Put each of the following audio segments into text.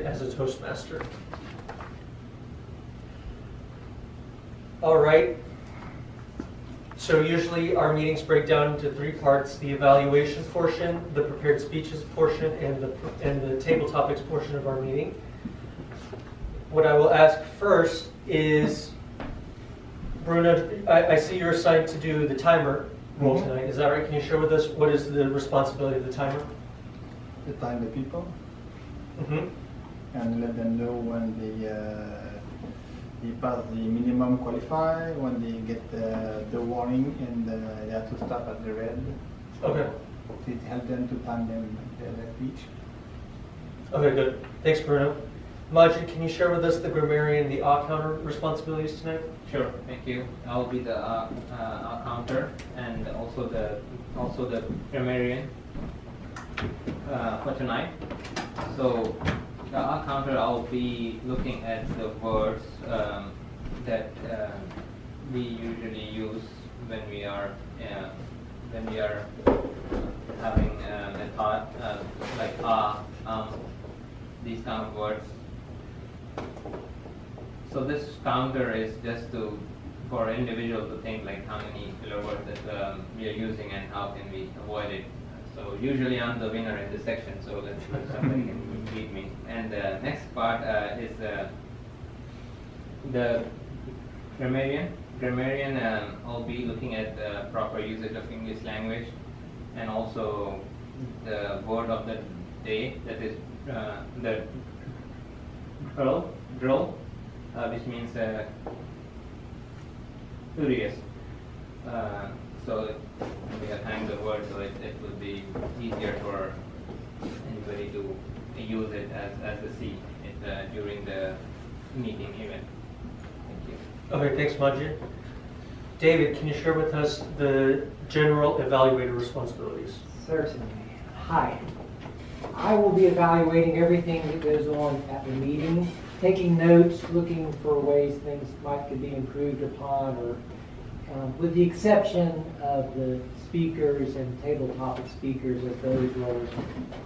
as a Toastmaster. All right. So usually our meetings break down into three parts: the evaluation portion, the prepared speeches portion, and the table topics portion of our meeting. What I will ask first is, Bruno, I see you're assigned to do the timer role tonight. Is that right? Can you share with us what is the responsibility of the timer? To time the people and let them know when they pass the minimum qualify, when they get the warning, and they have to stop at the red. Okay. To help them to time them their speech. Okay, good. Thanks, Bruno. Majid, can you share with us the grammarian, the counter responsibilities tonight? Sure, thank you. I'll be the counter and also the grammarian for tonight. So the counter, I'll be looking at the words that we usually use when we are having a thought like these kind of words. So this counter is just for individual to think like how many filler words that we are using and how can we avoid it. So usually I'm the winner in this section, so let's see if somebody can beat me. And the next part is the grammarian. Grammarian, I'll be looking at the proper usage of English language and also the word of the day, that is the droll, which means curious. So we are tying the word, so it would be easier for anybody to use it as a C during the meeting event. Thank you. Okay, thanks, Majid. David, can you share with us the general evaluator responsibilities? Certainly. Hi. I will be evaluating everything that goes on at the meeting, taking notes, looking for ways things could be improved upon, or with the exception of the speakers and table topic speakers, if those roles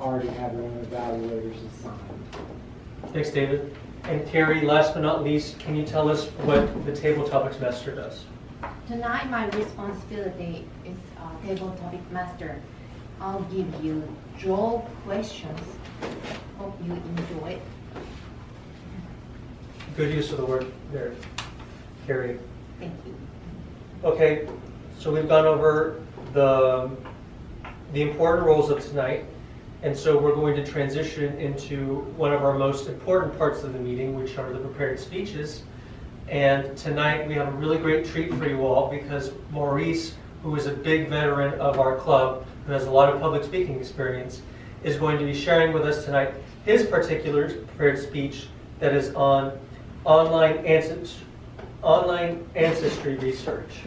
are to have their own evaluators assigned. Thanks, David. And Carrie, last but not least, can you tell us what the table topics master does? Tonight, my responsibility is table topic master. I'll give you droll questions. Hope you enjoy it. Good use of the word there, Carrie. Thank you. Okay, so we've gone over the important roles of tonight, and so we're going to transition into one of our most important parts of the meeting, which are the prepared speeches. And tonight we have a really great treat for you all, because Maurice, who is a big veteran of our club, who has a lot of public speaking experience, is going to be sharing with us tonight his particular prepared speech that is on online ancestry research,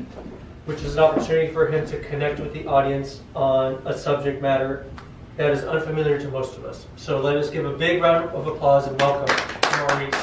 which is an opportunity for him to connect with the audience on a subject matter that is unfamiliar to most of us. So let us give a big round of applause and welcome Maurice.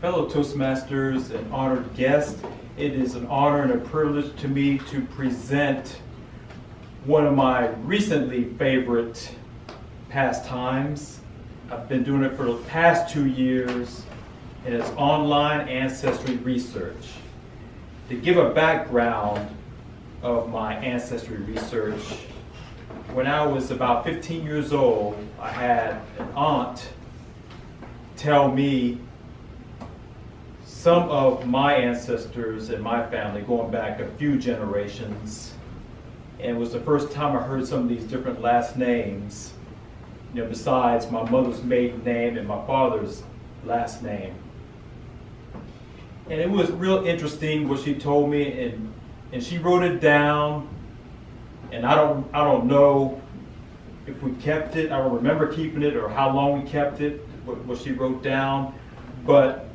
Fellow Toastmasters and honored guests, it is an honor and a privilege to me to present one of my recently favorite pastimes. I've been doing it for the past 2 years, and it's online ancestry research. To give a background of my ancestry research, when I was about 15 years old, I had an aunt tell me some of my ancestors and my family going back a few generations, and it was the first time I heard some of these different last names, besides my mother's maiden name and my father's last name. And it was real interesting what she told me, and she wrote it down, and I don't know if we kept it. I don't remember keeping it or how long we kept it, what she wrote down, but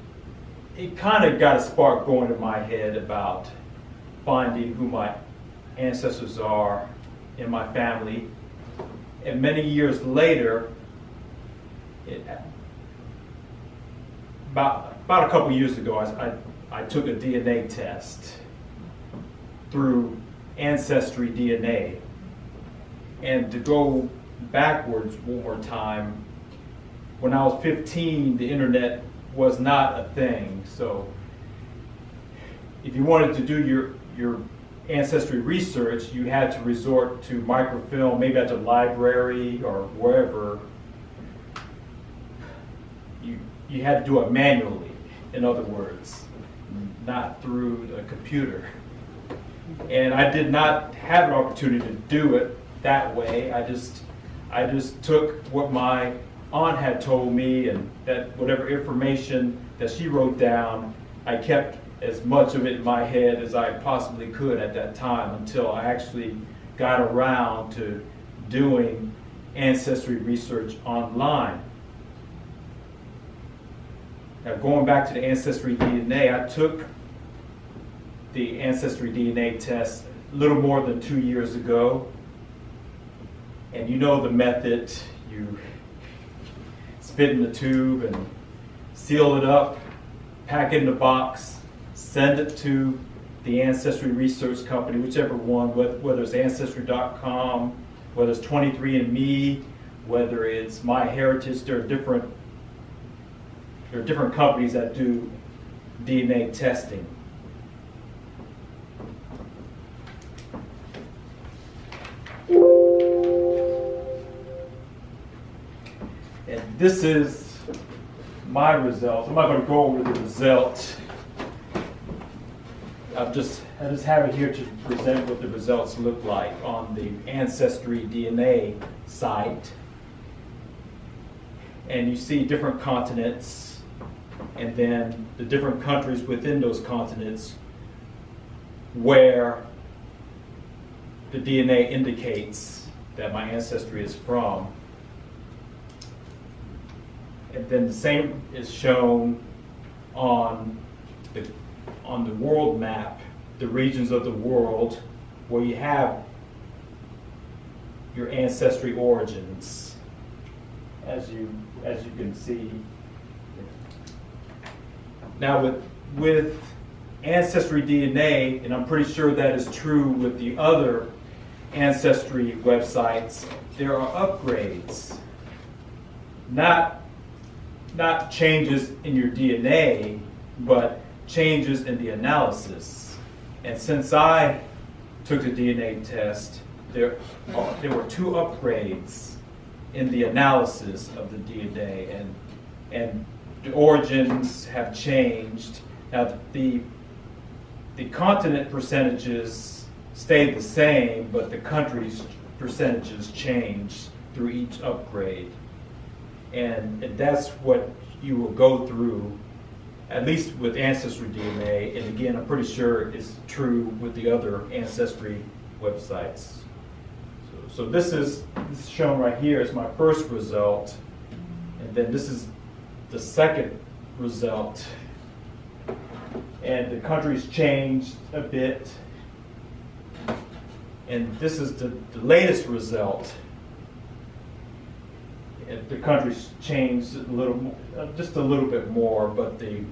it kind of got a spark going in my head about finding who my ancestors are in my family. And many years later, about a couple years ago, I took a DNA test through Ancestry DNA. And to go backwards one more time, when I was 15, the internet was not a thing. So if you wanted to do your ancestry research, you had to resort to microfilm, maybe at the library or wherever. You had to do it manually, in other words, not through a computer. And I did not have an opportunity to do it that way. I just took what my aunt had told me, and that whatever information that she wrote down, I kept as much of it in my head as I possibly could at that time, until I actually got around to doing ancestry research online. Now, going back to the Ancestry DNA, I took the Ancestry DNA test a little more than 2 years ago. And you know the method. You spit in the tube and seal it up, pack it in a box, send it to the Ancestry Research Company, whichever one, whether it's Ancestry.com, whether it's 23andMe, whether it's MyHeritage. There are different companies that do DNA testing. And this is my results. I'm not going to go over the results. I just have it here to present what the results look like on the Ancestry DNA site. And you see different continents, and then the different countries within those continents where the DNA indicates that my ancestry is from. And then the same is shown on the world map, the regions of the world where you have your ancestry origins, as you can see. Now with Ancestry DNA, and I'm pretty sure that is true with the other ancestry websites, there are upgrades, not changes in your DNA, but changes in the analysis. And since I took the DNA test, there were 2 upgrades in the analysis of the DNA, and the origins have changed. Now the continent percentages stayed the same, but the countries' percentages changed through each upgrade. And that's what you will go through, at least with Ancestry DNA, and again, I'm pretty sure it's true with the other ancestry websites. So this is shown right here as my first result, and then this is the second result. And the countries changed a bit, and this is the latest result. And the countries changed a little, just a little bit more, but the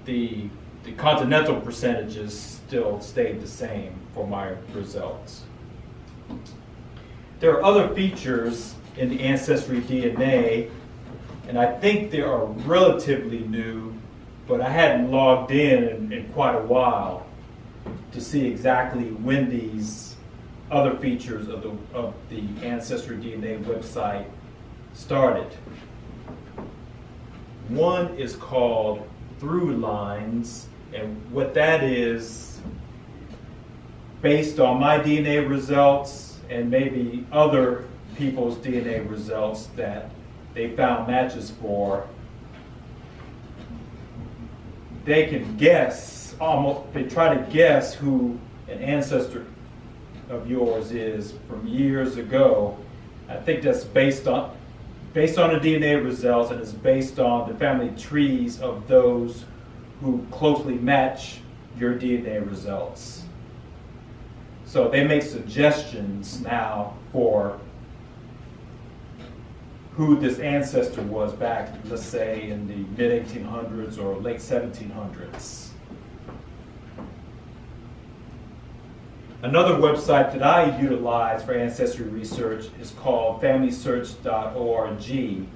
the continental percentages still stayed the same for my results. There are other features in the Ancestry DNA, and I think they are relatively new, but I hadn't logged in quite a while to see exactly when these other features of the Ancestry DNA website started. One is called Through Lines, and what that is, based on my DNA results and maybe other people's DNA results that they found matches for, they can guess, they try to guess who an ancestor of yours is from years ago. I think that's based on the DNA results, and it's based on the family trees of those who closely match your DNA results. So they make suggestions now for who this ancestor was back, let's say, in the mid-1800s or late 1700s. Another website that I utilize for ancestry research is called FamilySearch.org.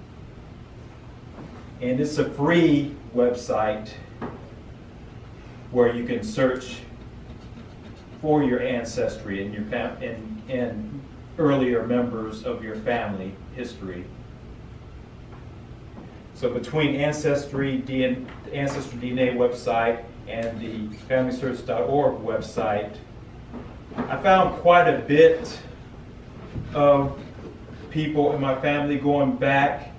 And it's a free website where you can search for your ancestry and your and earlier members of your family history. So between Ancestry DNA website and the FamilySearch.org website, I found quite a bit of people in my family going back,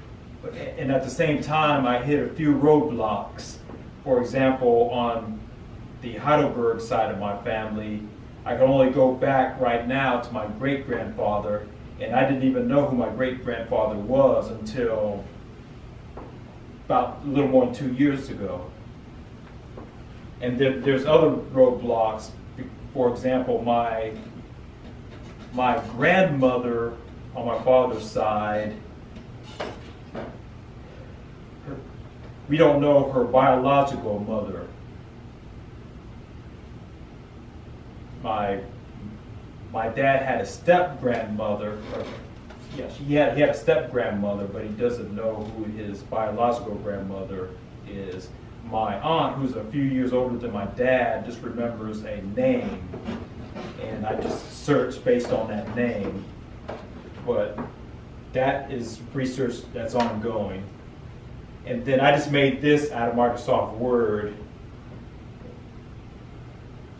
and at the same time I hit a few roadblocks. For example, on the Heidelberg side of my family, I can only go back right now to my great-grandfather, and I didn't even know who my great-grandfather was until about a little more than 2 years ago. And then there's other roadblocks. For example, my grandmother on my father's side, we don't know her biological mother. My dad had a step-grandmother. He had a step-grandmother, but he doesn't know who his biological grandmother is. My aunt, who's a few years older than my dad, just remembers a name, and I just searched based on that name. But that is research that's ongoing. And then I just made this out of Microsoft Word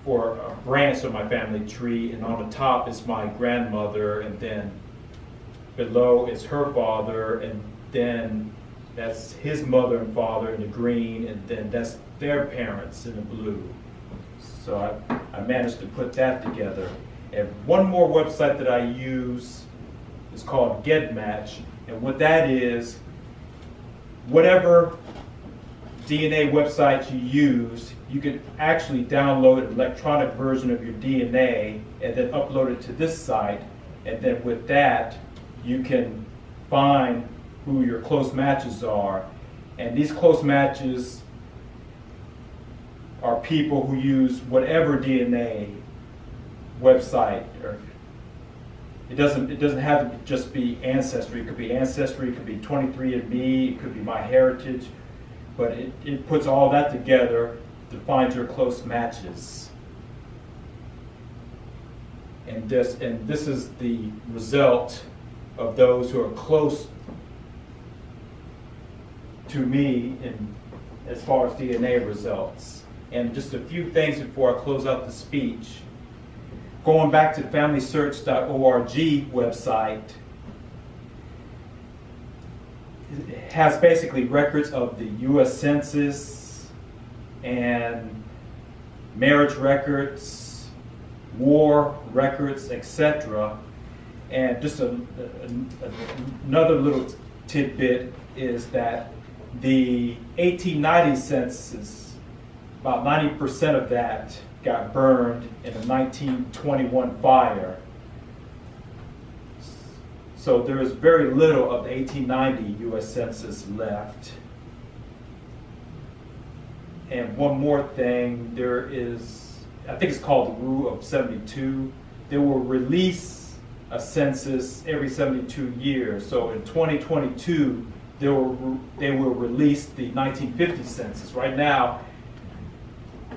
for a branch of my family tree, and on the top is my grandmother, and then below is her father, and then that's his mother and father in the green, and then that's their parents in the blue. So I managed to put that together. And one more website that I use is called GetMatch, and what that is, whatever DNA website you use, you can actually download an electronic version of your DNA and then upload it to this site, and then with that you can find who your close matches are. And these close matches are people who use whatever DNA website. Or it doesn't have to just be Ancestry. It could be Ancestry, it could be 23andMe, it could be MyHeritage, but it puts all that together to find your close matches. And this is the result of those who are close to me in as far as DNA results. And just a few things before I close out the speech. Going back to the FamilySearch.org website, it has basically records of the U.S. Census and marriage records, war records, etc. And just another little tidbit is that the 1890 census, about 90% of that got burned in a 1921 fire. So there is very little of the 1890 U.S. Census left. And one more thing, there is, I think it's called the Rule of 72. They will release a census every 72 years. So in 2022, they will release the 1950 census. Right now,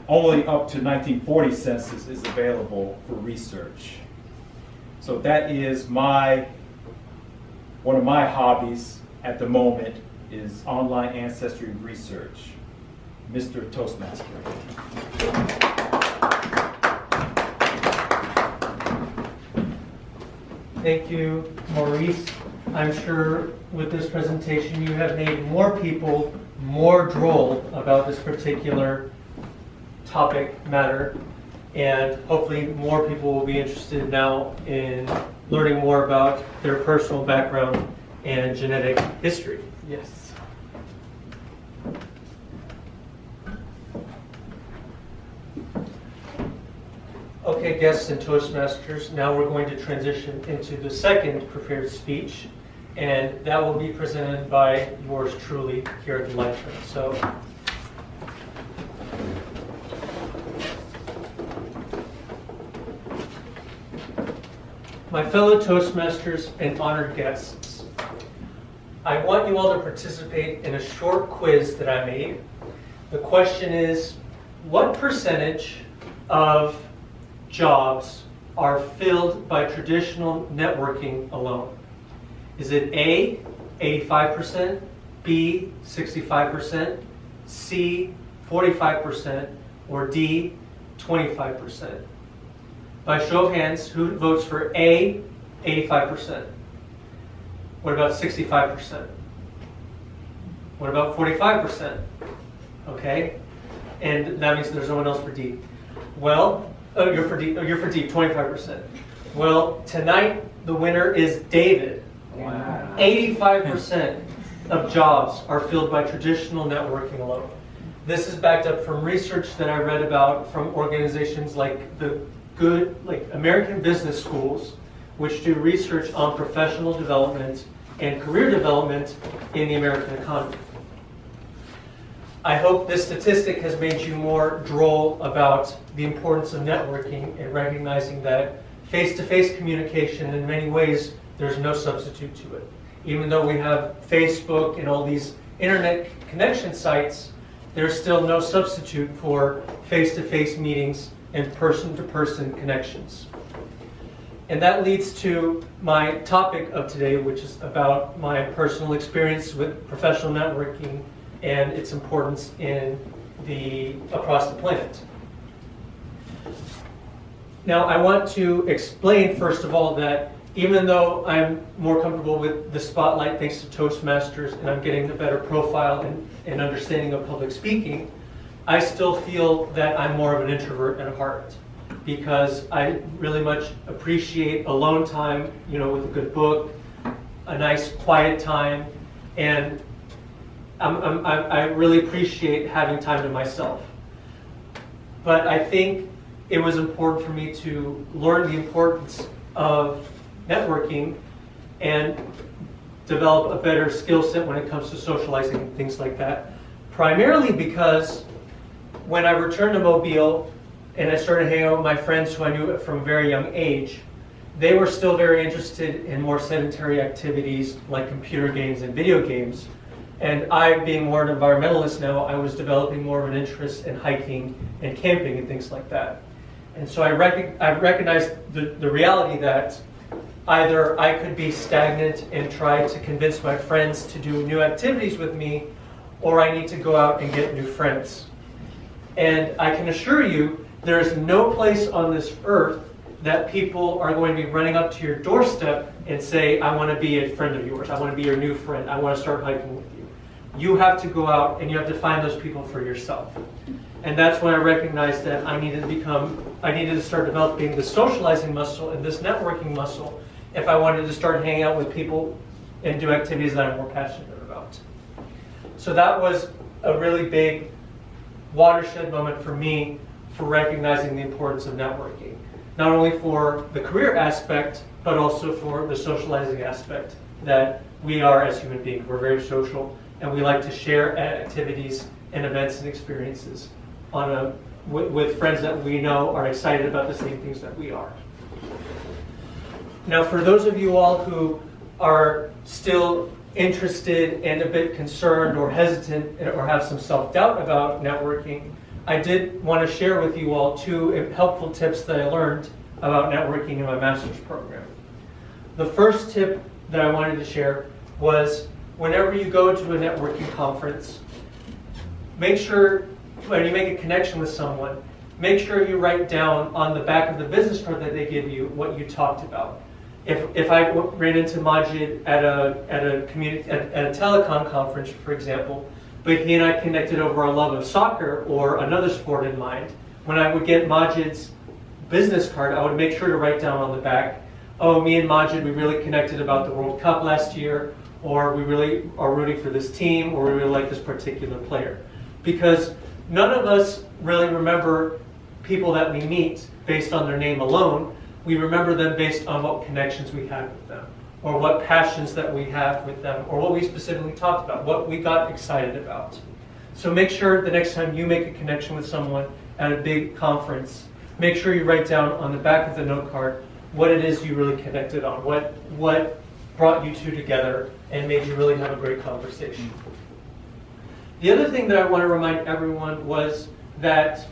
only up to 1940 census is available for research. So that is one of my hobbies at the moment is online ancestry research. Mr. Toastmaster. Thank you, Maurice. I'm sure with this presentation you have made more people more droll about this particular topic matter, and hopefully more people will be interested now in learning more about their personal background and genetic history. Yes. Okay, guests and Toastmasters, now we're going to transition into the second prepared speech, and that will be presented by yours truly here at the lectern. So, my fellow Toastmasters and honored guests, I want you all to participate in a short quiz that I made. The question is, what percentage of jobs are filled by traditional networking alone? Is it A, 85%, B, 65%, C, 45%, or D, 25%? By show of hands, who votes for A, 85%? What about 65%? What about 45%? Okay, and that means there's no one else for D. Well, you're for D, 25%. Well, tonight the winner is David. Wow. 85% of jobs are filled by traditional networking alone. This is backed up from research that I read about from organizations like American business schools, which do research on professional development and career development in the American economy. I hope this statistic has made you more droll about the importance of networking and recognizing that face-to-face communication, in many ways, there's no substitute to it. Even though we have Facebook and all these internet connection sites, there's still no substitute for face-to-face meetings and person-to-person connections. And that leads to my topic of today, which is about my personal experience with professional networking and its importance across the planet. Now, I want to explain, first of all, that even though I'm more comfortable with the spotlight thanks to Toastmasters and I'm getting a better profile and understanding of public speaking, I still feel that I'm more of an introvert at heart, because I really much appreciate alone time, with a good book, a nice quiet time, and I really appreciate having time to myself. But I think it was important for me to learn the importance of networking and develop a better skill set when it comes to socializing and things like that. Primarily because when I returned to Mobile and I started hanging out with my friends who I knew from a very young age, they were still very interested in more sedentary activities like computer games and video games. And I, being more an environmentalist now, I was developing more of an interest in hiking and camping and things like that. And so I recognized the reality that either I could be stagnant and try to convince my friends to do new activities with me, or I need to go out and get new friends. And I can assure you, there is no place on this earth that people are going to be running up to your doorstep and say, I want to be a friend of yours, I want to be your new friend, I want to start hiking with you. You have to go out and you have to find those people for yourself. And that's when I recognized that I needed to start developing the socializing muscle and this networking muscle if I wanted to start hanging out with people and do activities that I'm more passionate about. So that was a really big watershed moment for me for recognizing the importance of networking. Not only for the career aspect, but also for the socializing aspect that we are as human beings. We're very social, and we like to share activities and events and experiences with friends that we know are excited about the same things that we are. Now, for those of you all who are still interested and a bit concerned or hesitant or have some self-doubt about networking, I did want to share with you all 2 helpful tips that I learned about networking in my master's program. The first tip that I wanted to share was whenever you go to a networking conference, make sure when you make a connection with someone, make sure you write down on the back of the business card that they give you what you talked about. If I ran into Majid at a telecom conference, for example, but he and I connected over a love of soccer or another sport in mind, when I would get Majid's business card, I would make sure to write down on the back, oh, me and Majid, we really connected about the World Cup last year, or we really are rooting for this team, or we really like this particular player. Because none of us really remember people that we meet based on their name alone. We remember them based on what connections we had with them, or what passions that we have with them, or what we specifically talked about, what we got excited about. So make sure the next time you make a connection with someone at a big conference, make sure you write down on the back of the note card what it is you really connected on, what brought you two together and made you really have a great conversation. The other thing that I want to remind everyone was that,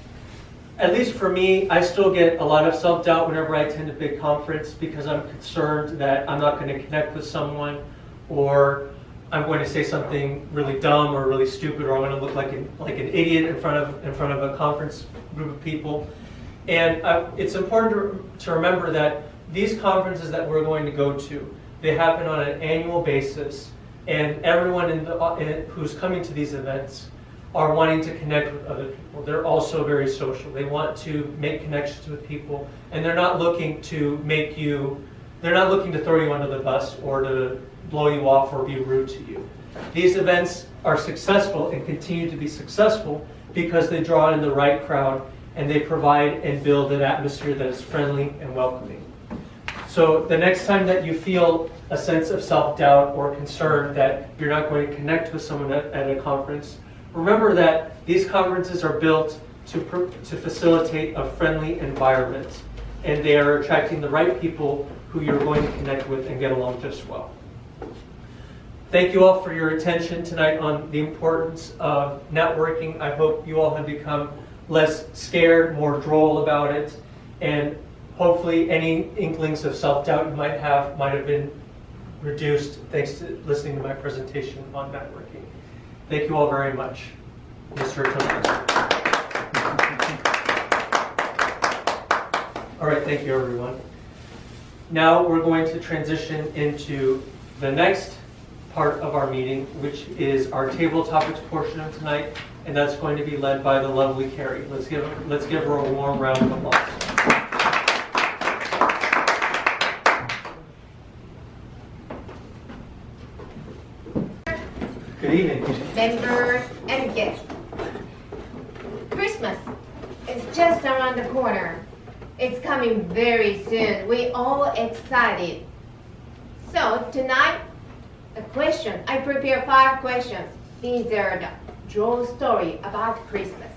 at least for me, I still get a lot of self-doubt whenever I attend a big conference because I'm concerned that I'm not going to connect with someone, or I'm going to say something really dumb or really stupid, or I'm going to look like an idiot in front of a conference group of people. And it's important to remember that these conferences that we're going to go to, they happen on an annual basis, and everyone who's coming to these events are wanting to connect with other people. They're also very social. They want to make connections with people, and they're not looking to throw you under the bus or to blow you off or be rude to you. These events are successful and continue to be successful because they draw in the right crowd and they provide and build an atmosphere that is friendly and welcoming. So the next time that you feel a sense of self-doubt or concern that you're not going to connect with someone at a conference, remember that these conferences are built to facilitate a friendly environment, and they are attracting the right people who you're going to connect with and get along just well. Thank you all for your attention tonight on the importance of networking. I hope you all have become less scared, more droll about it, and hopefully any inklings of self-doubt you might have been reduced thanks to listening to my presentation on networking. Thank you all very much. Mr. Toastmaster. All right, thank you everyone. Now we're going to transition into the next part of our meeting, which is our table topics portion of tonight, and that's going to be led by the lovely Carrie. Let's give her a warm round of applause. Good evening. Members and guests. Christmas is just around the corner. It's coming very soon. We're all excited. So tonight, I prepared 5 questions. These are the droll story about Christmas.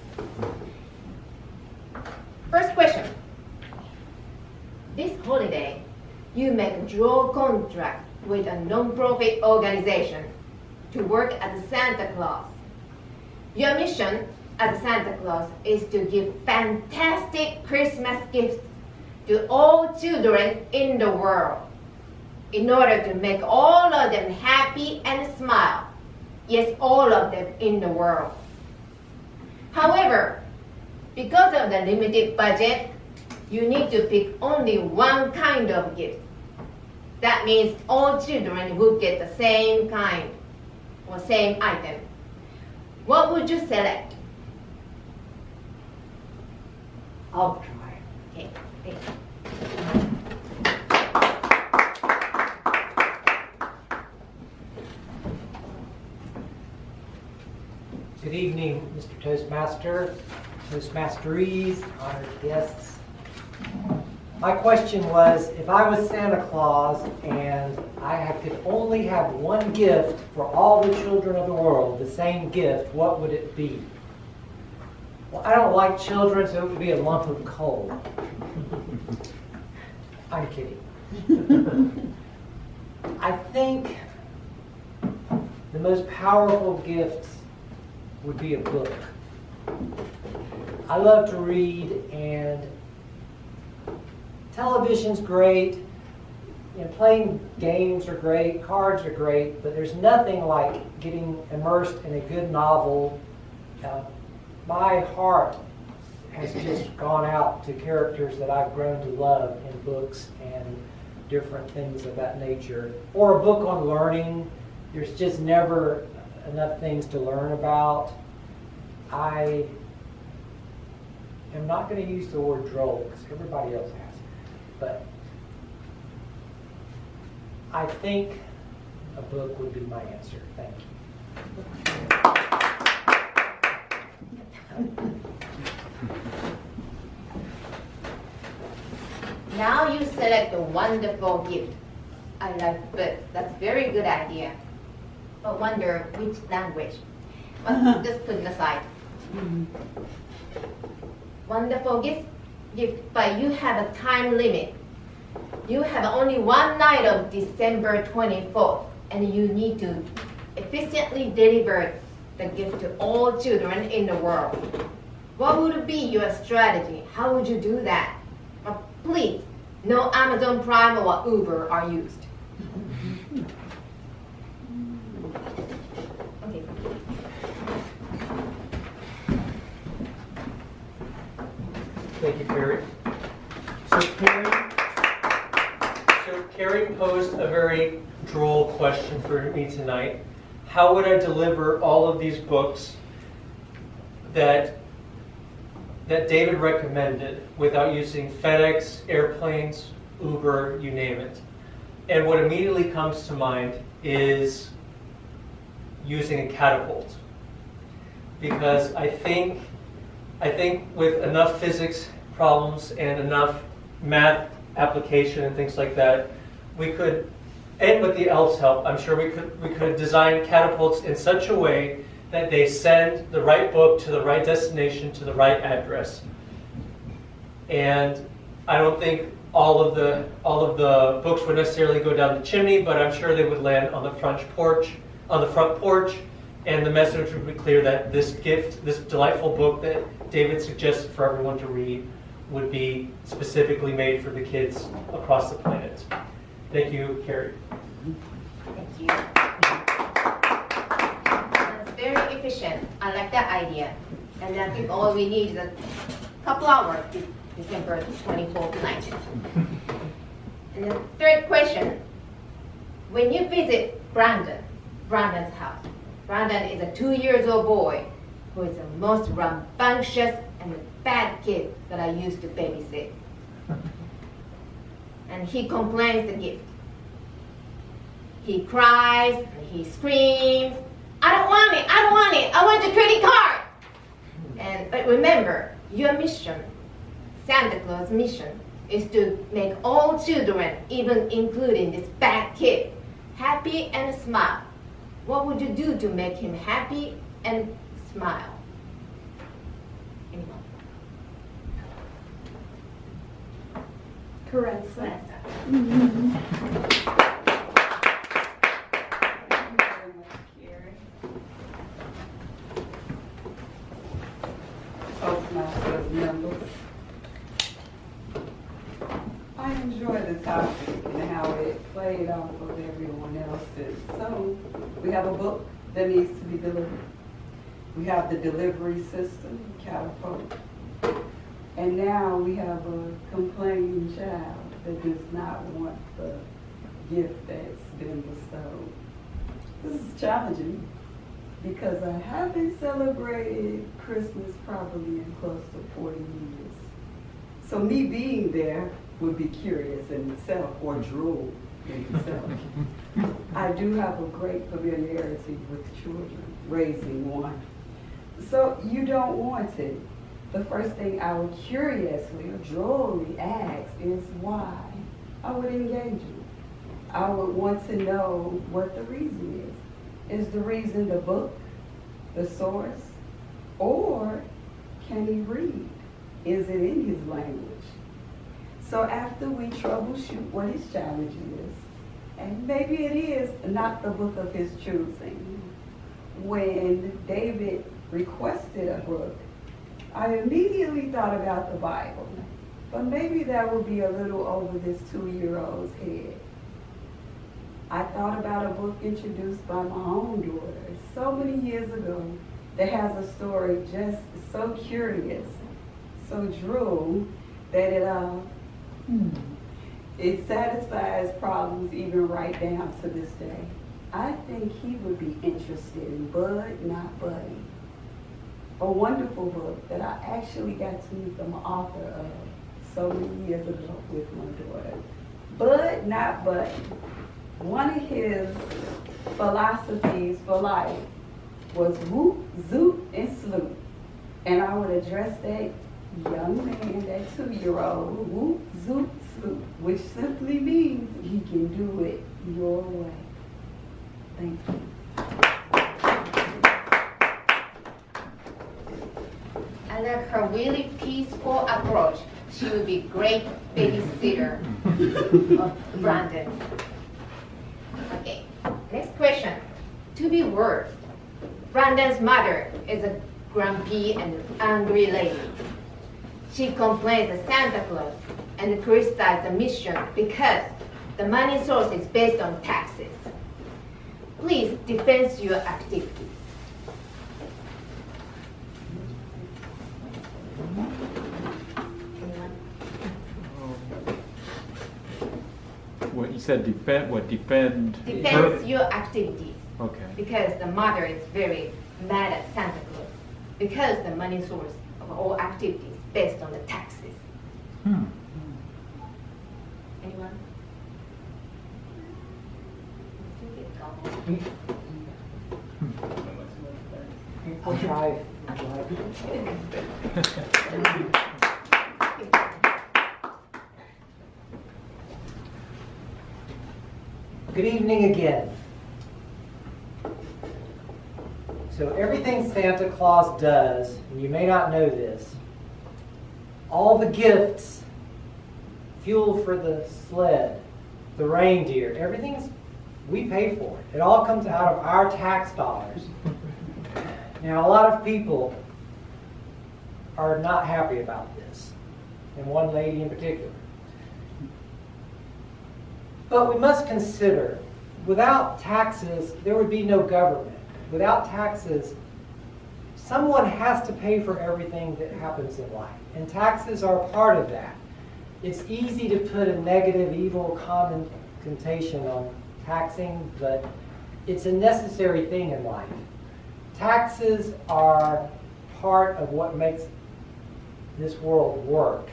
First question. This holiday, you make a droll contract with a non-profit organization to work as a Santa Claus. Your mission as a Santa Claus is to give fantastic Christmas gifts to all children in the world in order to make all of them happy and smile. Yes, all of them in the world. However, because of the limited budget, you need to pick only one kind of gift. That means all children will get the same kind or same item. What would you select? I'll try. Okay, thank you. Good evening, Mr. Toastmaster, Toastmasteries, honored guests. My question was, if I was Santa Claus and I could only have one gift for all the children of the world, the same gift, what would it be? Well, I don't like children, so it would be a lump of coal. I'm kidding. I think the most powerful gifts would be a book. I love to read, and television's great, you know, playing games are great, cards are great, but there's nothing like getting immersed in a good novel. My heart has just gone out to characters that I've grown to love in books and different things of that nature. Or a book on learning. There's just never enough things to learn about. I am not going to use the word droll because everybody else has. But I think a book would be my answer. Thank you. Now you select a wonderful gift. I like books. That's a very good idea. But wonder which language. Well, just put it aside. Wonderful gift, but you have a time limit. You have only one night of December 24th, and you need to efficiently deliver the gift to all children in the world. What would be your strategy? How would you do that? Please, no Amazon Prime or Uber are used. Okay. Thank you, Carrie. So Carrie posed a very droll question for me tonight. How would I deliver all of these books that David recommended without using FedEx, airplanes, Uber, you name it? And what immediately comes to mind is using a catapult. Because I think with enough physics problems and enough math application and things like that, we could, and with the elves' help, I'm sure we could design catapults in such a way that they send the right book to the right destination to the right address. And I don't think all of the books would necessarily go down the chimney, but I'm sure they would land on the front porch, and the message would be clear that this gift, this delightful book that David suggested for everyone to read, would be specifically made for the kids across the planet. Thank you, Carrie. Thank you. That's very efficient. I like that idea. And I think all we need is a couple hours, December 24th night. And the third question. When you visit Brandon's house, Brandon is a 2-year-old boy who is the most rambunctious and bad kid that I used to babysit. And he complains the gift. He cries, and he screams, I don't want it, I don't want it, I want the credit card. But remember, your mission, Santa Claus' mission, is to make all children, even including this bad kid, happy and smile. What would you do to make him happy and smile? Anyone? Caressa. Toastmasters members. I enjoy the topic and how it played off of everyone else's. So we have a book that needs to be delivered. We have the delivery system, catapult. And now we have a complaining child that does not want the gift that's been bestowed. This is challenging because I haven't celebrated Christmas probably in close to 40 years. So me being there would be curious in itself, or droll in itself. I do have a great familiarity with children, raising one. So you don't want it. The first thing I would curiously or drolly ask is why. I would engage you. I would want to know what the reason is. Is the reason the book, the source, or Can he read? Is it in his language? So after we troubleshoot what his challenge is, and maybe it is not the book of his choosing, when David requested a book, I immediately thought about the Bible, but maybe that would be a little over this 2-year-old's head. I thought about a book introduced by my own daughter so many years ago that has a story just so curious, so droll, that it satisfies problems even right down to this day. I think he would be interested in Bud, Not Buddy, a wonderful book that I actually got to meet the author of so many years ago with my daughter. Bud, Not Buddy. One of his philosophies for life was whoop, zoot, and sloop. And I would address that young man, that 2-year-old, whoop, zoot, sloop, which simply means he can do it your way. Thank you. I like her really peaceful approach. She would be great babysitter of Brandon. Okay, next question. To be worse, Brandon's mother is a grumpy and angry lady. She complains of Santa Claus and criticizes the mission because the money source is based on taxes. Please defend your activities. What you said, defend? Defend your activities. Okay. Because the mother is very mad at Santa Claus. Because the money source of all activities based on the taxes. Anyone? I'll try. Good evening again. So everything Santa Claus does, and you may not know this, all the gifts, fuel for the sled, the reindeer, everything's, we pay for it. It all comes out of our tax dollars. Now, a lot of people are not happy about this, and one lady in particular. But we must consider, without taxes, there would be no government. Without taxes, someone has to pay for everything that happens in life, and taxes are a part of that. It's easy to put a negative, evil connotation on taxing, but it's a necessary thing in life. Taxes are part of what makes this world work.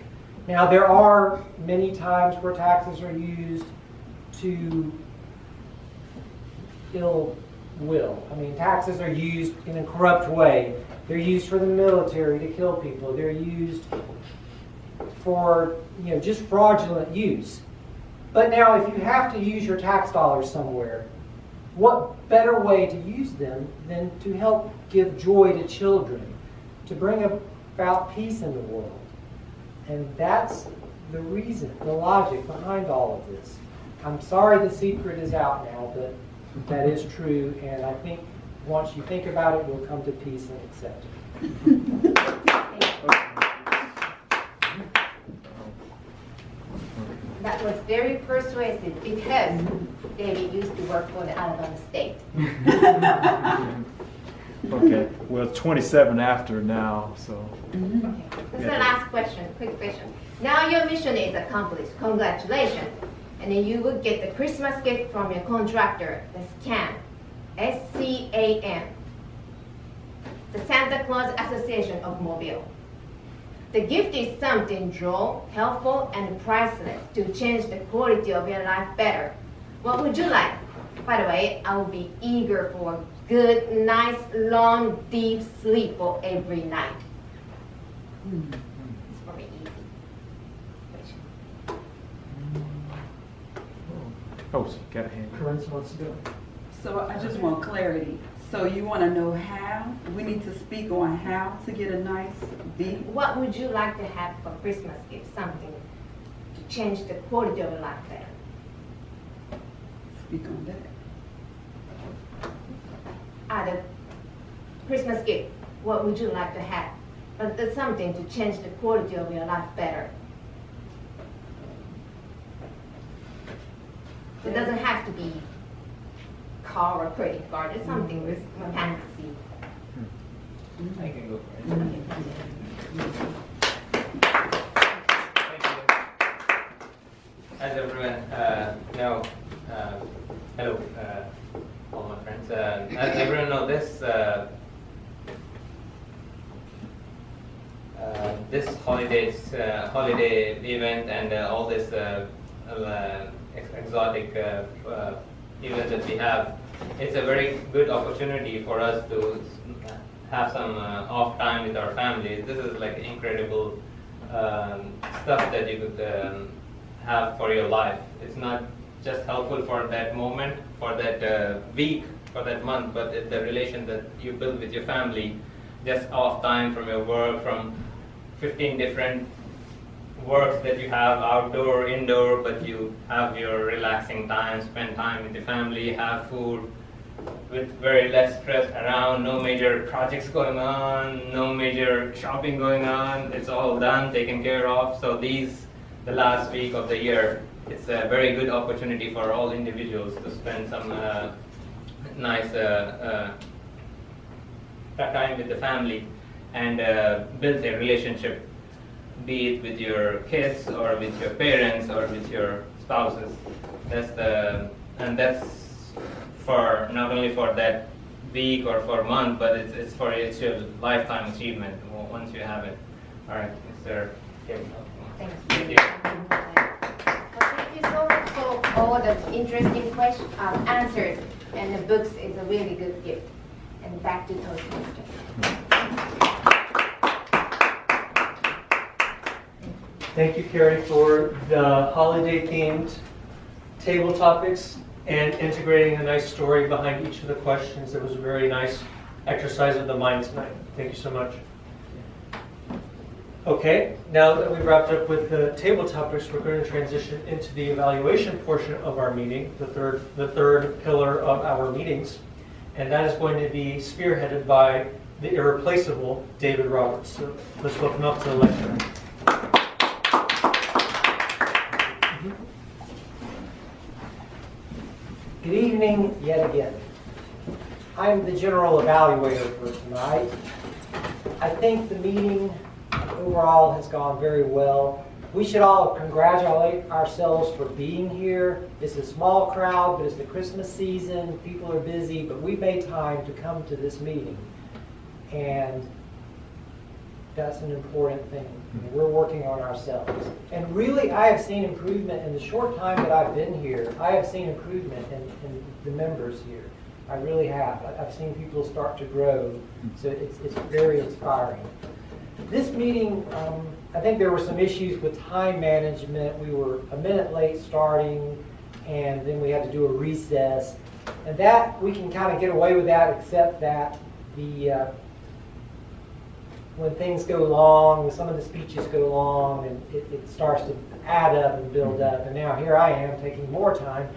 Now, there are many times where taxes are used to ill will. I mean, taxes are used in a corrupt way. They're used for the military to kill people. They're used for, just fraudulent use. But now, if you have to use your tax dollars somewhere, what better way to use them than to help give joy to children, to bring about peace in the world? And that's the reason, the logic behind all of this. I'm sorry the secret is out now, but that is true, and I think once you think about it, you'll come to peace and accept it. That was very persuasive because David used to work for the Alabama State. Okay, well, it's 27 after now, so. Okay. This is the last question, quick question. Now your mission is accomplished. Congratulations. And then you will get the Christmas gift from your contractor, the SCAN, S-C-A-N, the Santa Claus Association of Mobile. The gift is something droll, helpful, and priceless to change the quality of your life better. What would you like? By the way, I will be eager for a good, nice, long, deep sleep for every night. It's very easy. Oh, she got a hand. Corinne wants to go. So I just want clarity. So you want to know how? We need to speak on how to get a nice V. What would you like to have for Christmas gift? Something to change the quality of your life better. Speak on that. The Christmas gift, what would you like to have? But there's something to change the quality of your life better. It doesn't have to be car or credit card. It's something with fantasy. I can go for it. Thank you. As everyone know, hello, all my friends. As everyone know, this holiday event and all this exotic events that we have, it's a very good opportunity for us to have some off time with our families. This is like incredible stuff that you could have for your life. It's not just helpful for that moment, for that week, for that month, but it's the relation that you build with your family, just off time from your work, from 15 different works that you have, outdoor, indoor, but you have your relaxing time, spend time with your family, have food with very less stress around, no major projects going on, no major shopping going on. It's all done, taken care of. So the last week of the year, it's a very good opportunity for all individuals to spend some nice time with the family and build a relationship, be it with your kids or with your parents or with your spouses. That's for not only for that week or for month, but it's your lifetime achievement once you have it. All right, Mr. Kim. Thank you. Well, thank you so much for all the interesting answers, and the books is a really good gift. And back to Toastmasters. Thank you, Carrie, for the holiday-themed table topics and integrating a nice story behind each of the questions. It was a very nice exercise of the mind tonight. Thank you so much. Okay, now that we've wrapped up with the table topics, we're going to transition into the evaluation portion of our meeting, the third pillar of our meetings, and that is going to be spearheaded by the irreplaceable David Roberts. So let's welcome up to the lecture. Good evening yet again. I'm the general evaluator for tonight. I think the meeting overall has gone very well. We should all congratulate ourselves for being here. It's a small crowd, but it's the Christmas season. People are busy, but we made time to come to this meeting. And that's an important thing. We're working on ourselves. And really, I have seen improvement in the short time that I've been here. I have seen improvement in the members here. I really have. I've seen people start to grow. So it's very inspiring. This meeting, I think there were some issues with time management. We were a minute late starting, and then we had to do a recess. And that, we can kind of get away with that, except that when things go long, when some of the speeches go long, and it starts to add up and build up. And now here I am taking more time.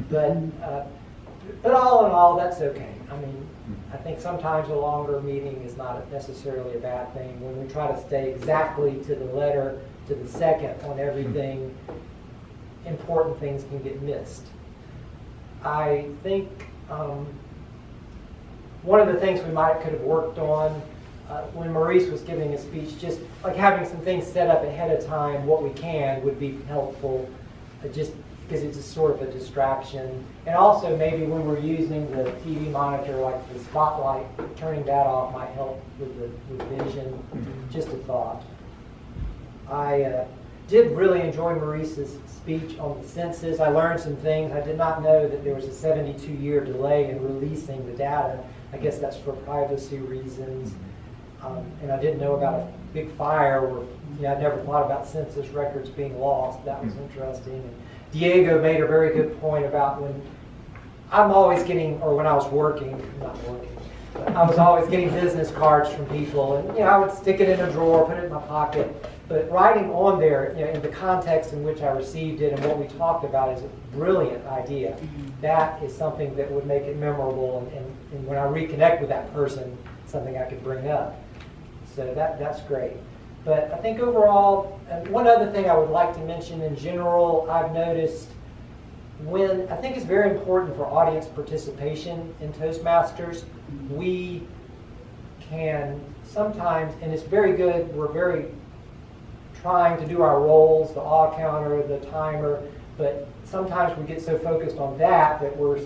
But all in all, that's okay. I mean, I think sometimes a longer meeting is not necessarily a bad thing. When we try to stay exactly to the letter, to the second on everything, important things can get missed. I think one of the things we could have worked on when Maurice was giving a speech, just like having some things set up ahead of time, what we can would be helpful, just because it's a sort of a distraction. And also maybe when we're using the TV monitor, like the spotlight, turning that off might help with vision. Just a thought. I did really enjoy Maurice's speech on the census. I learned some things. I did not know that there was a 72-year delay in releasing the data. I guess that's for privacy reasons. And I didn't know about a big fire where I never thought about census records being lost. That was interesting. And Diego made a very good point about when I'm always getting, or when I was working, not working, but I was always getting business cards from people, and I would stick it in a drawer, put it in my pocket. But writing on there, in the context in which I received it and what we talked about is a brilliant idea. That is something that would make it memorable, and when I reconnect with that person, something I could bring up. So that's great. But I think overall, one other thing I would like to mention in general, I've noticed I think it's very important for audience participation in Toastmasters. We can sometimes, and it's very good, we're very trying to do our roles, the awe counter, the timer, but sometimes we get so focused on that we're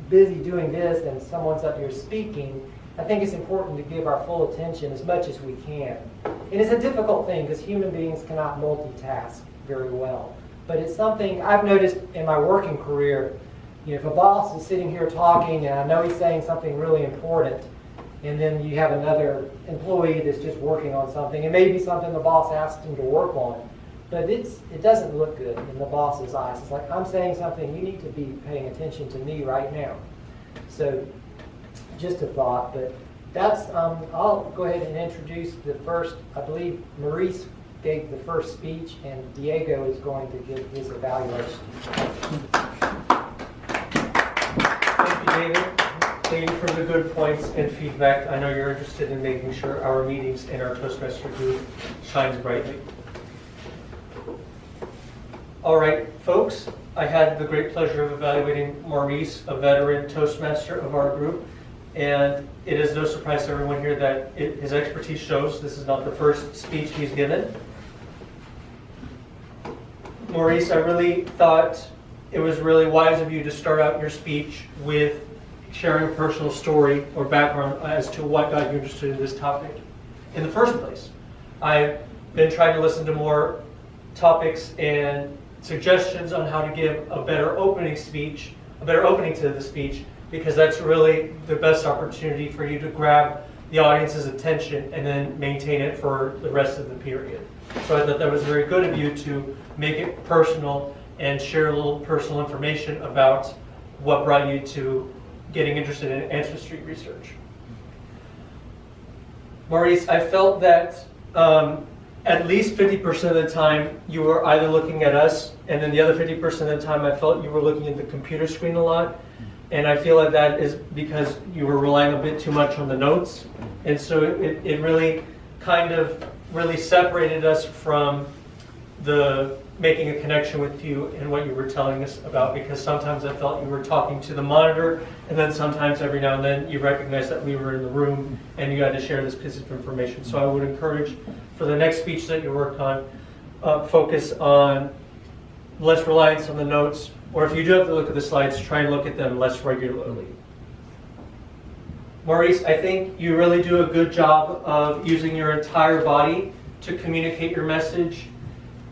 busy doing this and someone's up here speaking. I think it's important to give our full attention as much as we can. And it's a difficult thing because human beings cannot multitask very well. But it's something I've noticed in my working career. If a boss is sitting here talking and I know he's saying something really important, and then you have another employee that's just working on something. It may be something the boss asked him to work on, but it doesn't look good in the boss's eyes. It's like, I'm saying something, you need to be paying attention to me right now. So just a thought, but that's, I'll go ahead and introduce the first. I believe Maurice gave the first speech, and Diego is going to give his evaluation. Thank you, David. Thank you for the good points and feedback. I know you're interested in making sure our meetings and our Toastmaster group shines brightly. All right, folks, I had the great pleasure of evaluating Maurice, a veteran Toastmaster of our group, and it is no surprise to everyone here that his expertise shows. This is not the first speech he's given. Maurice, I really thought it was really wise of you to start out your speech with sharing a personal story or background as to what got you interested in this topic in the first place. I've been trying to listen to more topics and suggestions on how to give a better opening to the speech, because that's really the best opportunity for you to grab the audience's attention and then maintain it for the rest of the period. So I thought that was very good of you to make it personal and share a little personal information about what brought you to getting interested in ancestry research. Maurice, I felt that at least 50% of the time you were either looking at us, and then the other 50% of the time I felt you were looking at the computer screen a lot. And I feel like that is because you were relying a bit too much on the notes. And so it really kind of really separated us from the making a connection with you and what you were telling us about, because sometimes I felt you were talking to the monitor, and then sometimes every now and then you recognized that we were in the room and you had to share this piece of information. So I would encourage for the next speech that you work on, focus on less reliance on the notes, or if you do have to look at the slides, try and look at them less regularly. Maurice, I think you really do a good job of using your entire body to communicate your message.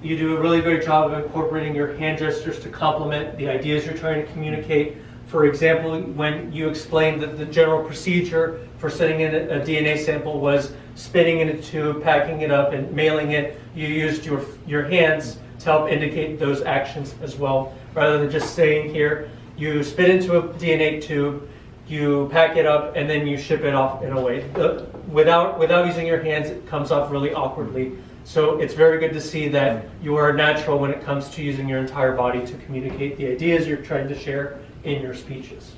You do a really great job of incorporating your hand gestures to complement the ideas you're trying to communicate. For example, when you explained that the general procedure for sending in a DNA sample was spitting in a tube, packing it up, and mailing it, you used your hands to help indicate those actions as well. Rather than just staying here, you spit into a DNA tube, you pack it up, and then you ship it off in a way. Without using your hands, it comes off really awkwardly. So it's very good to see that you are natural when it comes to using your entire body to communicate the ideas you're trying to share in your speeches.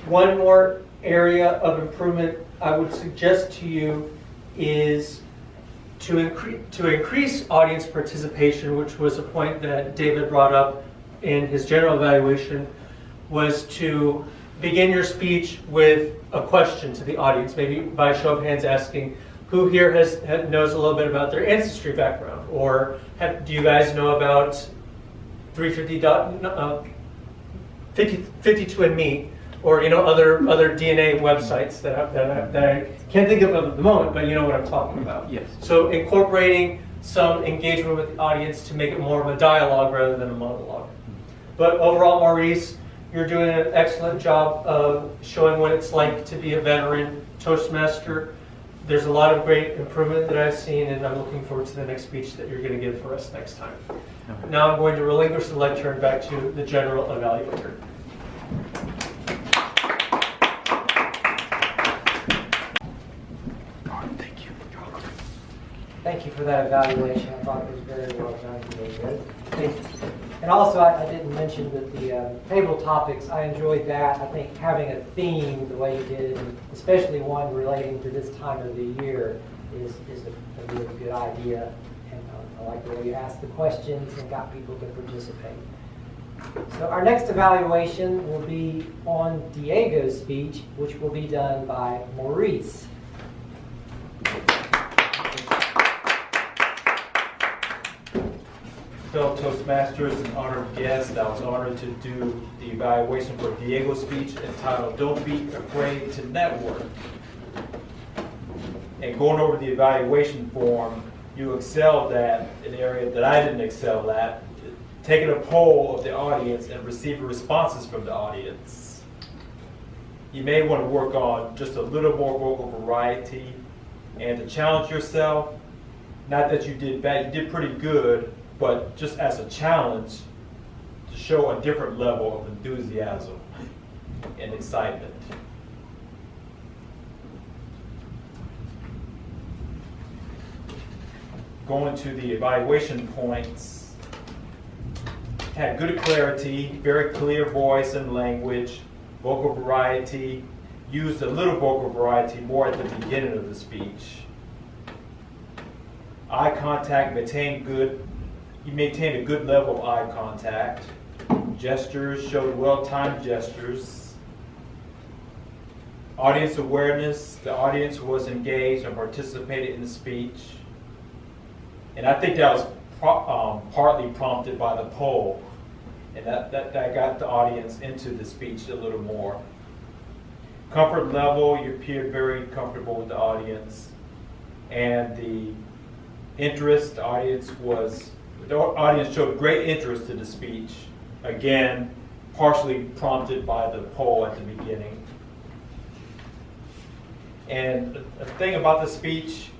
One more area of improvement I would suggest to you is to increase audience participation, which was a point that David brought up in his general evaluation, was to begin your speech with a question to the audience, maybe by show of hands asking, who here knows a little bit about their ancestry background? Or do you guys know about 52andMe? Or other DNA websites that I can't think of at the moment, but you know what I'm talking about. Yes. So incorporating some engagement with the audience to make it more of a dialogue rather than a monologue. But overall, Maurice, you're doing an excellent job of showing what it's like to be a veteran Toastmaster. There's a lot of great improvement that I've seen, and I'm looking forward to the next speech that you're going to give for us next time. Now I'm going to relinquish the lectern back to the general evaluator. Thank you for that evaluation. I thought it was very well done. Very good. And also, I didn't mention that the table topics, I enjoyed that. I think having a theme the way you did, and especially one relating to this time of the year, is a really good idea. And I like the way you asked the questions and got people to participate. So our next evaluation will be on Diego's speech, which will be done by Maurice. Fellow Toastmasters and honored guests, I was honored to do the evaluation for Diego's speech entitled Don't Be Afraid to Network. And going over the evaluation form, you excelled at an area that I didn't excel at, taking a poll of the audience and receiving responses from the audience. You may want to work on just a little more vocal variety and to challenge yourself. Not that you did bad, you did pretty good, but just as a challenge to show a different level of enthusiasm and excitement. Going to the evaluation points, had good clarity, very clear voice and language, vocal variety, used a little vocal variety more at the beginning of the speech. Eye contact, you maintained a good level of eye contact. Gestures, showed well-timed gestures. Audience awareness, the audience was engaged and participated in the speech. And I think that was partly prompted by the poll. And that got the audience into the speech a little more. Comfort level, you appeared very comfortable with the audience. And the interest, the audience showed great interest in the speech. Again, partially prompted by the poll at the beginning. And a thing about the speech,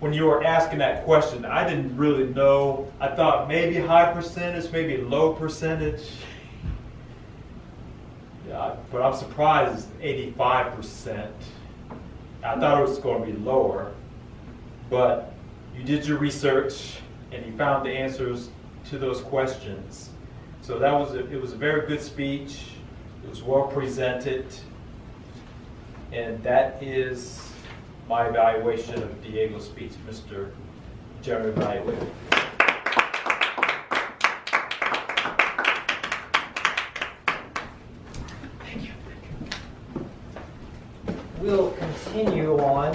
when you were asking that question, I didn't really know. I thought maybe high percentage, maybe low percentage. Yeah, but I'm surprised it's 85%. I thought it was going to be lower. But you did your research and you found the answers to those questions. So it was a very good speech. It was well presented. And that is my evaluation of Diego's speech, Mr. General Evaluator. We'll continue on.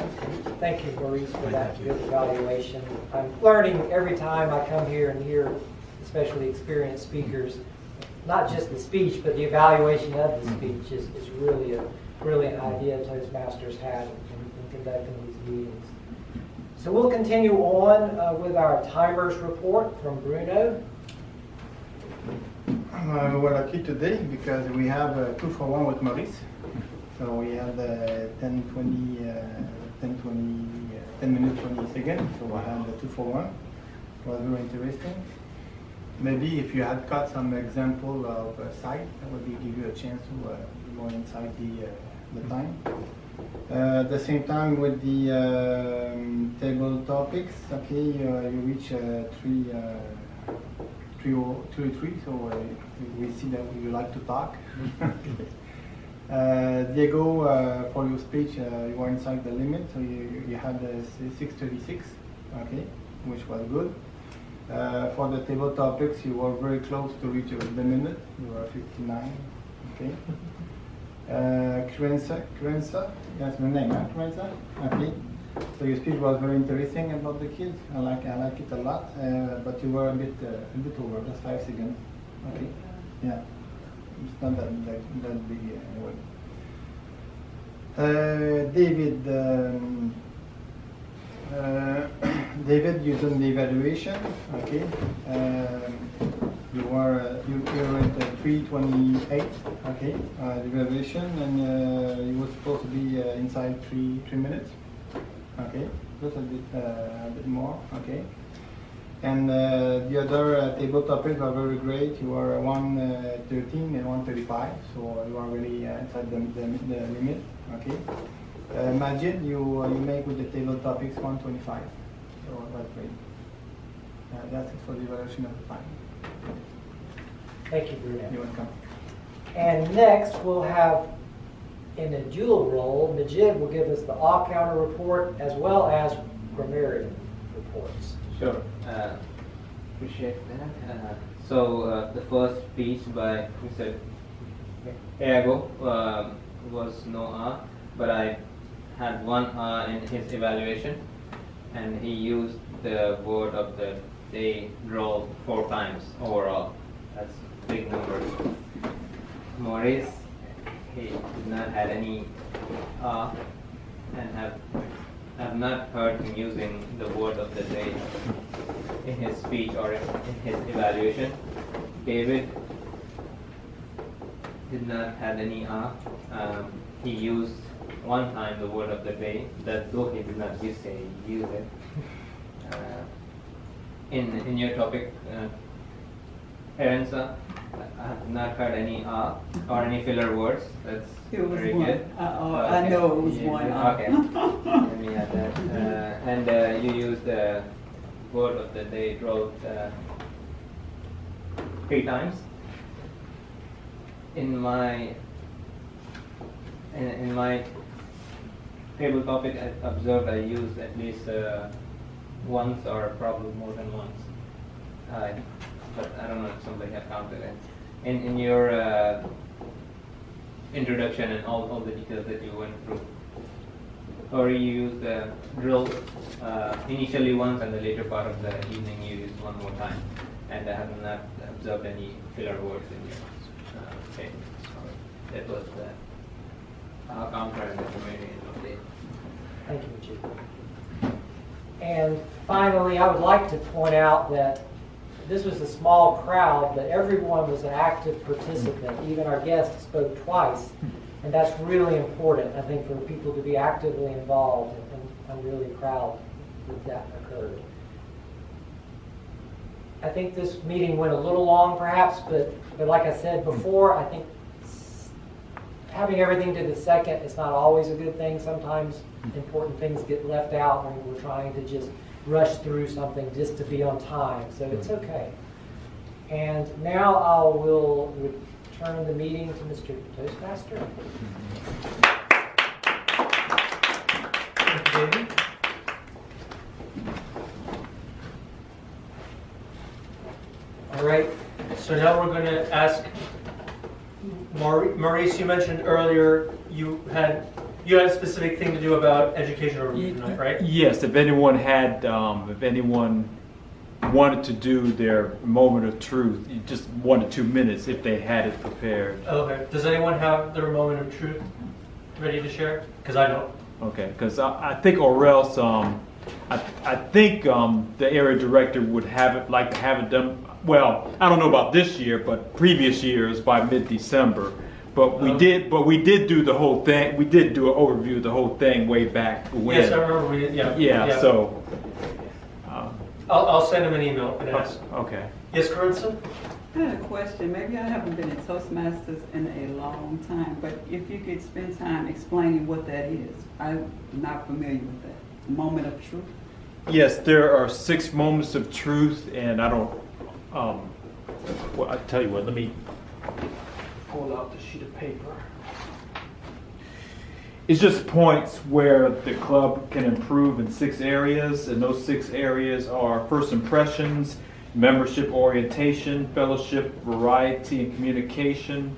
Thank you, Maurice, for that good evaluation. I'm learning every time I come here and hear especially experienced speakers, not just the speech, but the evaluation of the speech is really a brilliant idea Toastmasters had in conducting these meetings. So we'll continue on with our timers report from Bruno. We're lucky today because we have 2-for-1 with Maurice. So we have 10 minutes, 20 seconds. So I have the 2-for-1. It was very interesting. Maybe if you had got some example of a site, that would give you a chance to be more inside the time. At the same time with the table topics, okay, you reach 3 or 3, so we see that you like to talk. Diego, for your speech, you were inside the limit, so you had 6:36, okay, which was good. For the table topics, you were very close to reach the minute. You were 59, okay. Krenza, that's the name, huh? Krenza, okay. So your speech was very interesting about the kids. I like it a lot, but you were a bit over, just 5 seconds, okay. Yeah, it's not that big anyway. David, you done the evaluation, okay. You were at 3:28, okay, the evaluation, and you were supposed to be inside 3 minutes, okay, just a bit more, okay. And the other table topics are very great. You are 113 and 135, so you are really inside the limit. Okay. Majid, you make with the table topics 125, so that's great. That's it for the evaluation of the time. Thank you, Bruno. You're welcome. And next, we'll have, in a dual role, Majid will give us the all-counter report as well as grammarian reports. Sure. Appreciate that. So the first speech by Mr. Iago was no R, but I had one R in his evaluation, and he used the word of the day droll 4 times overall. That's big numbers. Maurice, he did not have any R, and have not heard him using the word of the day in his speech or in his evaluation. David did not have any R. He used 1 time the word of the day, that though he did not use it. In your topic, Aranza, I have not heard any R or any filler words. That's It was very one. good. I know it was one. Okay. Let me add that. And you used the word of the day droll 3 times. In my table topic, I observed I used at least once or probably more than once. But I don't know if somebody have counted it. In your introduction and all the details that you went through, or you used the drill initially once and the later part of the evening you used 1 more time, and I have not observed any filler words in your statement. So that was the counter and the grammarian update. Thank you, Majid. And finally, I would like to point out that this was a small crowd, but everyone was an active participant. Even our guest spoke twice, and that's really important, I think, for people to be actively involved, and I'm really proud that that occurred. I think this meeting went a little long, perhaps, but like I said before, I think having everything to the second is not always a good thing. Sometimes important things get left out when we're trying to just rush through something just to be on time, so it's okay. And now I will return the meeting to Mr. Toastmaster. Thank you, David. All right, so now we're going to ask Maurice, you mentioned earlier you had a specific thing to do about education overview tonight, right? Yes, if anyone wanted to do their moment of truth, just 1 to 2 minutes if they had it prepared. Okay. Does anyone have their moment of truth ready to share? Because I don't. Okay, because I think, or else, I think the area director would like to have it done. Well, I don't know about this year, but previous years by mid-December. But we did do the whole thing. We did do an overview of the whole thing way back when. Yes, I remember we did. Yeah. Yeah. So. I'll send him an email and ask. Okay. Yes, Carissa? I had a question. Maybe I haven't been in Toastmasters in a long time, but if you could spend time explaining what that is. I'm not familiar with that. Moment of truth? Yes, there are 6 moments of truth, and I don't, well, I tell you what, let me pull out the sheet of paper. It's just points where the club can improve in 6 areas, and those 6 areas are first impressions, membership orientation, fellowship, variety and communication,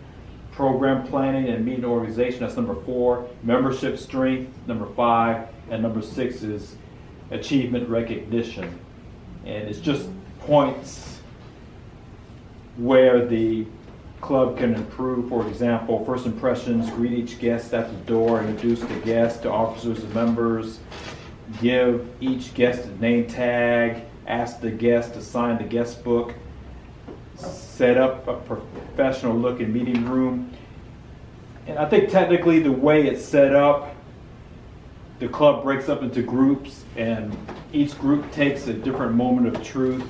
program planning and meeting organization, that's number 4, membership strength, number 5, and number 6 is achievement recognition. And it's just points where the club can improve. For example, first impressions, greet each guest at the door, introduce the guest to officers and members, give each guest a name tag, ask the guest to sign the guest book, set up a professional looking meeting room. And I think technically the way it's set up, the club breaks up into groups, and each group takes a different moment of truth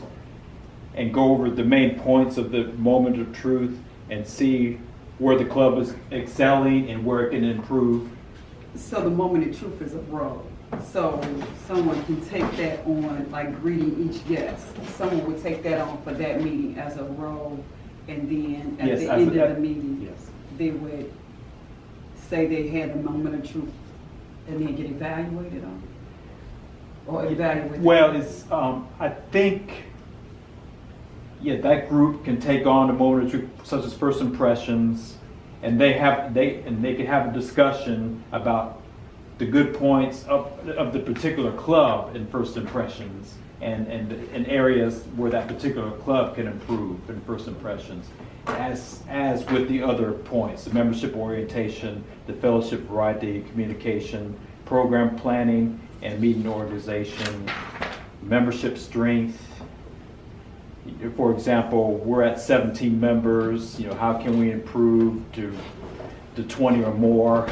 and go over the main points of the moment of truth and see where the club is excelling and where it can improve. So the moment of truth is a role. So someone can take that on, like greeting each guest. Someone would take that on for that meeting as a role, and then at Yes, the as end a- of the meeting, Yes. they would say they had a moment of truth, and then get evaluated on, or evaluated. Well, it's I think, yeah, that group can take on a moment of truth, such as first impressions, and they can have a discussion about the good points of the particular club in first impressions, and areas where that particular club can improve in first impressions, as with the other points: the membership orientation, the fellowship variety, communication, program planning and meeting organization, membership strength. For example, we're at 17 members. How can we improve to 20 or more?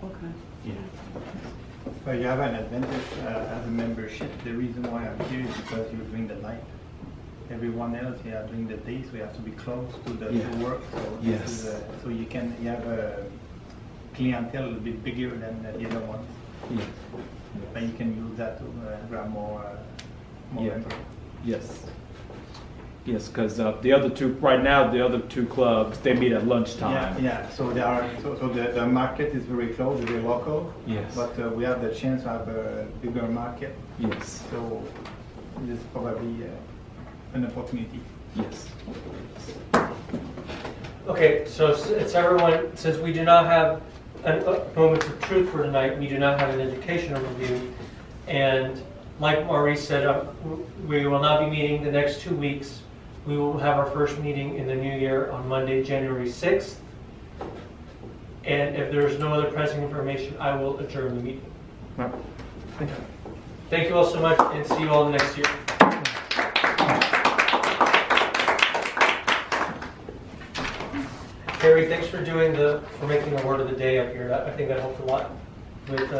Okay. Yeah. But you have an advantage as a membership. The reason why I'm here is because you're doing the night. Everyone else, you are doing the day, so you have to be close to the to work. So Yes. so you have a clientele a little bit bigger than the other ones. Yeah. But you can use that to grab more Yeah. members. Yes. Yes, because the other two clubs, they meet at lunchtime. Yeah. So they are. So the market is very close, very local. Yes. But we have the chance to have a bigger market. Yes. So this is probably an opportunity. Yes. Okay, so it's everyone, since we do not have a moment of truth for tonight, we do not have an educational review. And like Maurice said, we will not be meeting the next 2 weeks. We will have our first meeting in the new year on Monday, January 6th. And if there is no other pressing information, I will adjourn the meeting. Well, Thank you all so much, and see you all next year. Harry, thanks for making the word of the day up here. I think that helped a lot with